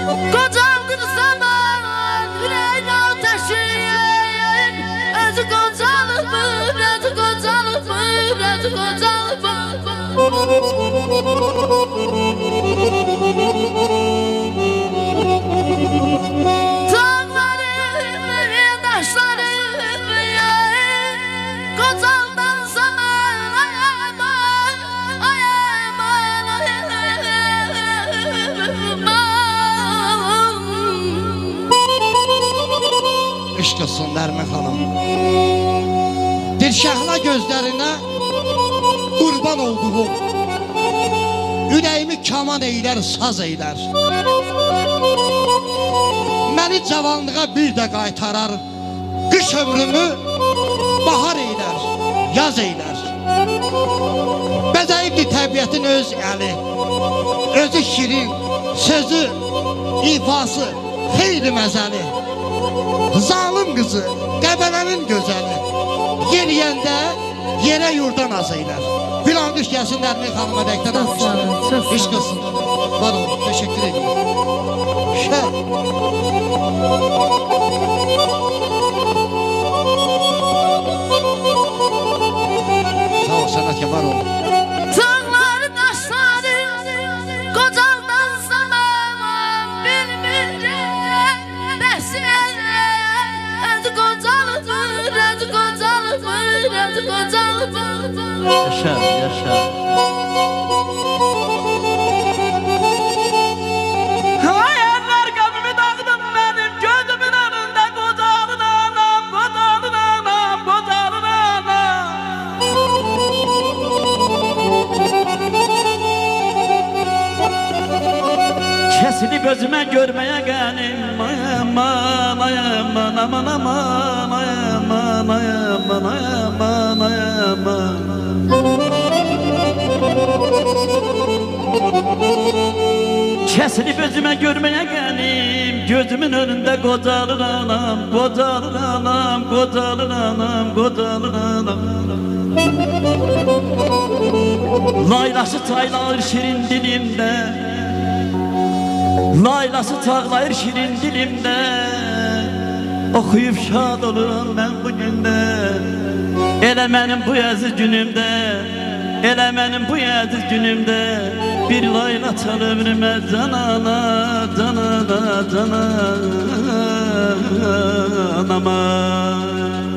Kocaldır zaman yüreğin ateşin. Özü kocalık mı, özü kocalık mı, özü kocalık mı? Tağlarım, taşlarım, kocaldan zaman ay aman, ay aman, ay aman. Eşq olsun Nərmə xanım. Dirşəhla gözlərinə qurban olduğum, ürəyimi kaman eylər, saz eylər. Məni cavanlığa bir də qaytarar, qış ömrümü bahar eylər, yaz eylər. Bəzəyibdir təbiətin öz əli, özü şirin, sözü, ifası xeyli məzəli. Zalim qızı, Qəbələnin gözəli, yeriyəndə yerə yurdan az eylər. Bir alqış gəlsin Nərmin xanıma dəkdən almışlar. Eşq olsun. Var olun, teşekkür ederim. Sağ ol Sənət, var olun. Tağları taşları kocaldan zaman bilmirəm Bəsmən özü kocalık mı, özü kocalık mı, özü kocalık mı? Yaşa, yaşa. Hayaller gamımı dağdım benim gözümün önünde kocalın anam, kocalın anam, kocalın anam. Kesilip özüme görmeye gelim ay aman, ay aman, aman aman, ay aman, ay aman, ay aman, ay aman. Kesilip özüme görmeye gelim gözümün önünde kocalın anam, kocalın anam, kocalın anam, kocalın anam. Laylası taylar şirin dilimde, laylası tağlayır şirin dilimde. Okuyup şad olurum ben bugünde, ele benim bu yazı günümde, ele benim bu yazı günümde. Bir layla çal ömrüme canana, canana, canana, aman.